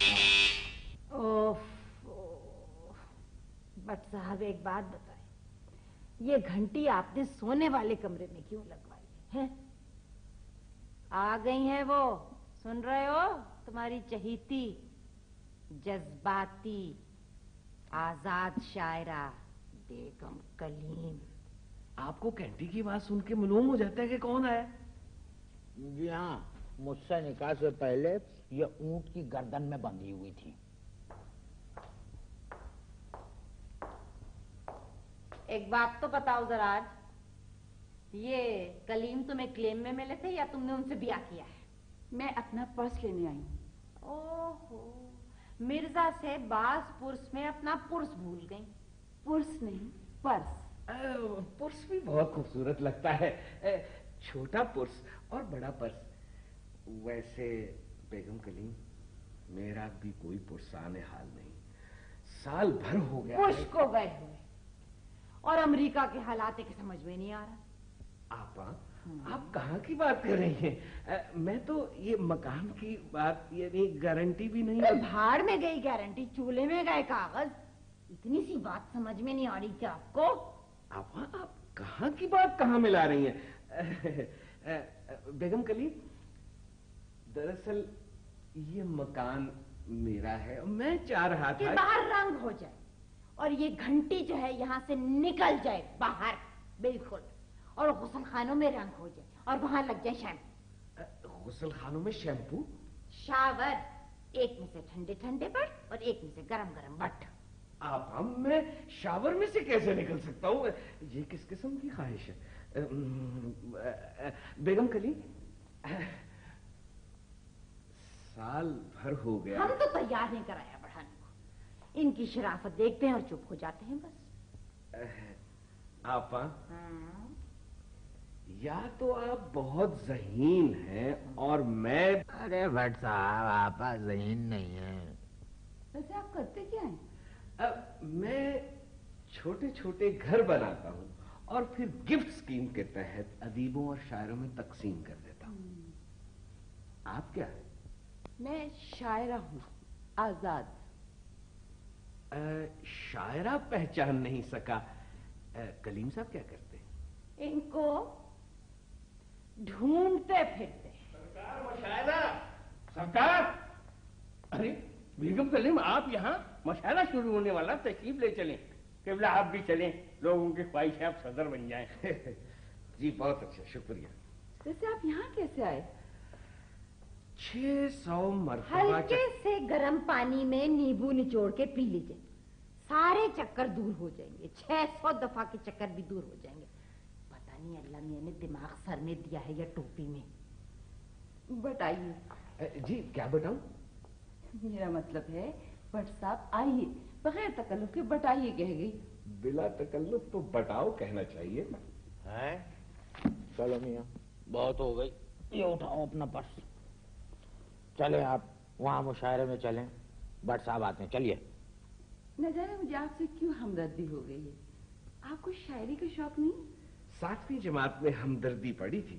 بٹ صاحب ایک بات بتائیں, یہ گھنٹی آپ نے سونے والے کمرے میں کیوں لگوائی ہے؟ آ گئی ہیں وہ, سن رہے ہو, تمہاری چہیتی جذباتی آزاد شاعرہ بیگم کلیم. آپ کو کینٹی کی بات سن کے معلوم ہو جاتا ہے کہ کون آیا؟ جی ہاں, مجھ سے نکاح سے پہلے یہ اونٹ کی گردن میں بندھی ہوئی تھی. ایک بات تو بتاؤ ذرا, آج یہ کلیم تمہیں کلیم میں ملے تھے یا تم نے ان سے بیاہ کیا ہے؟ میں اپنا پرس لینے آئی ہوں. اوہو, مرزا سے باز پرس میں اپنا پرس بھول گئی. پرس نہیں, پرس. پرس بھی بہت خوبصورت لگتا ہے. چھوٹا پرس اور بڑا پرس. ویسے بیگم کلیم, میرا بھی کوئی پرسان حال نہیں. سال بھر ہو گیا خوش کو گئے ہوئے, اور امریکہ کے حالات کے سمجھ میں نہیں آ رہا. آپ کہاں کی بات کر رہی ہیں؟ میں تو یہ مکان کی بات, یعنی گارنٹی بھی نہیں. بھاڑ میں گئی گارنٹی, چولہے میں گئے کاغذ. اتنی سی بات سمجھ میں نہیں آ رہی کیا آپ کو؟ آپ کہاں کی بات کہاں ملا رہی ہیں؟ بیگم کلیم, دراصل یہ مکان میرا ہے. میں چاہ رہا تھا کہ باہر رنگ ہو جائے اور یہ گھنٹی جو ہے یہاں سے نکل جائے باہر بالکل, اور غسل خانوں میں رنگ ہو جائے اور وہاں لگ جائے شیمپو. غسل خانوں میں شیمپو؟ شاور, ایک میں سے ٹھنڈے ٹھنڈے بٹ اور ایک میں سے گرم گرم بٹ. میں شاور میں سے کیسے نکل سکتا ہوں؟ یہ کس قسم کی خواہش ہے؟ بیگم کلیم, سال بھر ہو گیا. ہم تو تیار نہیں کرایا بڑھانے کو. ان کی شرافت دیکھتے ہیں اور چپ ہو جاتے ہیں بس. آپا, یا تو آپ بہت ذہین ہیں اور میں. ارے بٹ صاحب, آپ ذہین نہیں ہیں. ویسے آپ کرتے کیا ہیں؟ میں چھوٹے چھوٹے گھر بناتا ہوں اور پھر گفٹ اسکیم کے تحت ادیبوں اور شاعروں میں تقسیم کر دیتا ہوں. آپ کیا؟ میں شاعرہ ہوں, آزاد. شاعرہ پہچان نہیں سکا. کلیم صاحب کیا کرتے ہیں؟ ان کو ڈھونڈتے پھرتے. سرکار مشاعرہ. سرکار, ارے بیگم کلیم آپ یہاں؟ مشاعرہ شروع ہونے والا, تشریف لے چلیں. قبلہ آپ بھی چلیں, لوگوں کی خواہش ہے آپ صدر بن جائیں. جی بہت اچھا, شکریہ. ویسے آپ یہاں کیسے آئے؟ 600 مرتبہ. ہلکے سے گرم پانی میں نیبو نچوڑ کے پی لیجئے, سارے چکر دور ہو جائیں گے. 600 دفعہ کے چکر بھی دور ہو جائیں گے. پتہ نہیں اللہ میاں نے دماغ سر میں دیا ہے یا ٹوپی میں. بتائیے. جی کیا بتاؤں؟ میرا مطلب ہے بٹ صاحب آئیے, بغیر تکلف کے بتائیے کہہ گئی. بلا تکلف تو بتاؤ کہنا چاہیے. چلو میاں, بہت ہو گئی. یہ اٹھاؤ اپنا پرس. چلیں آپ وہاں مشاعرے میں چلیں, بٹ صاحب آتے ہیں. چلیے. نہ جانے مجھے آپ سے کیوں ہمدردی ہو گئی ہے. آپ کو شاعری کا شوق نہیں؟ 7ویں جماعت میں ہمدردی پڑی تھی.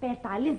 45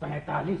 45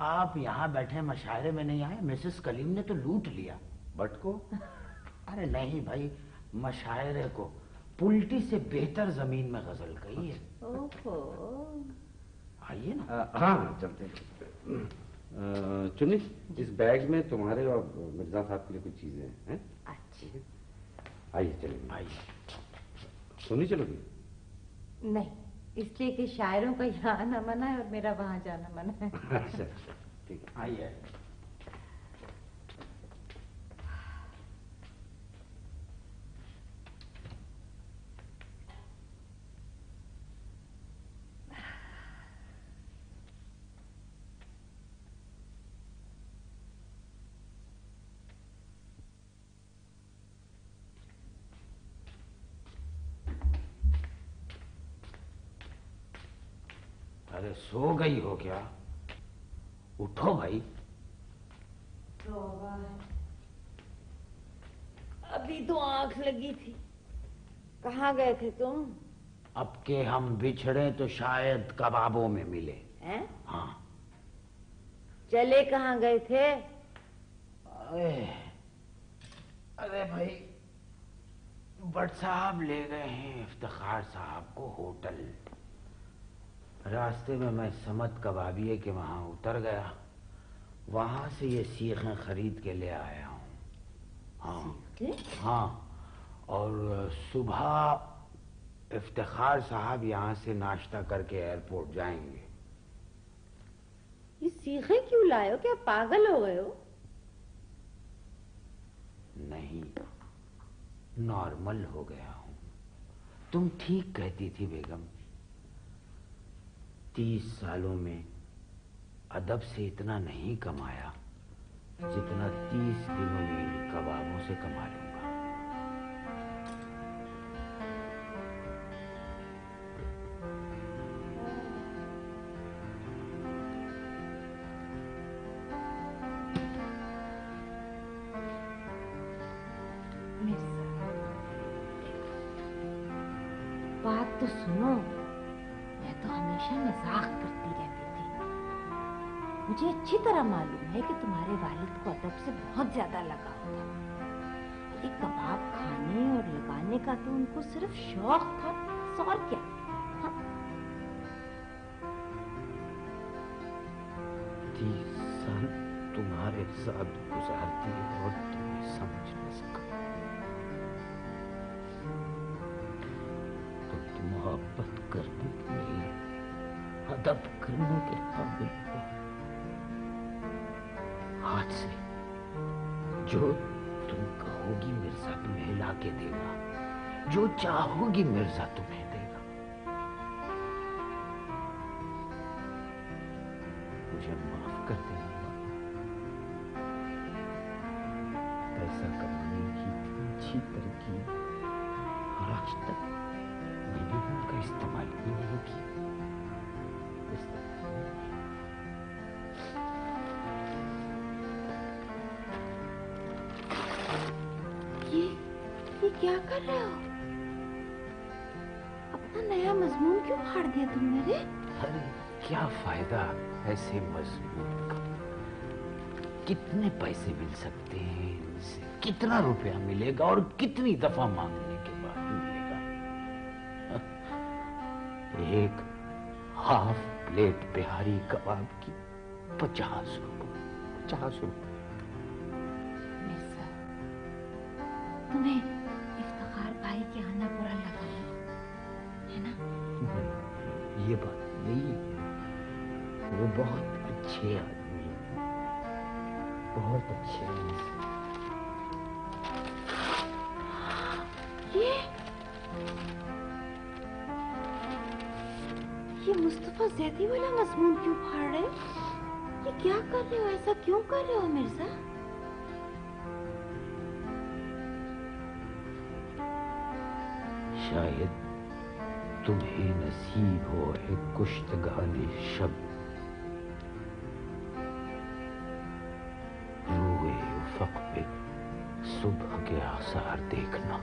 آپ یہاں بیٹھے مشاعرے میں نہیں آئے؟ مسز کلیم نے تو لوٹ لیا. بٹ کو؟ ارے نہیں بھائی، مشاعرے کو. پلٹی سے بہتر زمین میں غزل کہی ہے. آئیے نا. ہاں چلتے ہیں. چنی، اس بیگ میں تمہارے اور مرزا صاحب کے لیے کچھ چیزیں ہیں. اچھا آئیے چلیں. آئیے. تم نہیں چلو گی؟ نہیں، اس لیے کہ شاعروں کا یہاں آنا منع ہے اور میرا وہاں جانا منع ہے. اچھا ٹھیک ہے. آئیے. ارے سو گئی ہو کیا؟ اٹھو بھائی. ابھی تو آنکھ لگی تھی. کہاں گئے تھے تم؟ اب کہ ہم بچھڑے تو شاید کبابوں میں ملے. ہاں. چلے کہاں گئے تھے؟ ارے بھائی، بٹ صاحب لے گئے ہیں افتخار صاحب کو ہوٹل. راستے میں سمت کبابیے کے وہاں اتر گیا. وہاں سے یہ سیخیں خرید کے لے آیا ہوں. ہاں. اور صبح افتخار صاحب یہاں سے ناشتہ کر کے ایئرپورٹ جائیں گے. یہ سیخیں کیوں لائے ہو؟ کیا پاگل ہو گئے ہو؟ نہیں، نارمل ہو گیا ہوں. تم ٹھیک کہتی تھی بیگم. 30 سالوں میں ادب سے اتنا نہیں کمایا جتنا 30 دنوں میں ان کبابوں سے کما لوں گا. بات تو سنو. میں تو ہمیشہ مذاق کرتی رہتی تھی. مجھے اچھی طرح معلوم ہے کہ تمہارے والد کو ادب سے بہت زیادہ لگاؤ تھا. یہ کباب کھانے اور لگانے کا تو ان کو صرف شوق تھا، اور کیا. 30 سال تمہارے ساتھ گزار دیے اور تمہیں سمجھ نہ سکا. تم محبت کرنے کے لیے ادب کرنے کے قابل ہو. ہاتھ سے جو تم کہو گی مرزا تمہیں لا کے دے گا، جو چاہو گی مرزا تمہیں دے گا. مجھے معاف کر دینا. پیسہ کمانے کی اچھی ترکیب اور آج تک میں نے ان کا استعمال ہی نہیں کیا. یہ کیا کر رہے ہو؟ اپنا نیا مضمون کیوں پھاڑ دیا تم نے؟ ارے کیا فائدہ ایسے مضمون کا؟ کتنے پیسے مل سکتے ہیں ان سے؟ کتنا روپیہ ملے گا اور کتنی دفعہ مانگنے کے بعد ملے گا؟ ایک ہاف پلیٹ بہاری کباب کی 50 روپے. 50 روپے. تمہیں افتخار بھائی کے آنا برا لگا ہے نا؟ یہ بات نہیں ہے. وہ بہت اچھے آدمی ہیں، بہت اچھے ہیں. یہ مصطفیٰ زیدی والا مضمون کیوں پھاڑ رہے ہو؟ یہ کیا کر رہے ہو؟ ایسا کیوں کر رہے ہو مرزا؟ شاید تمہیں نصیب ہو ایک کشتگان شب روئے افق پہ صبح کے آثار دیکھنا.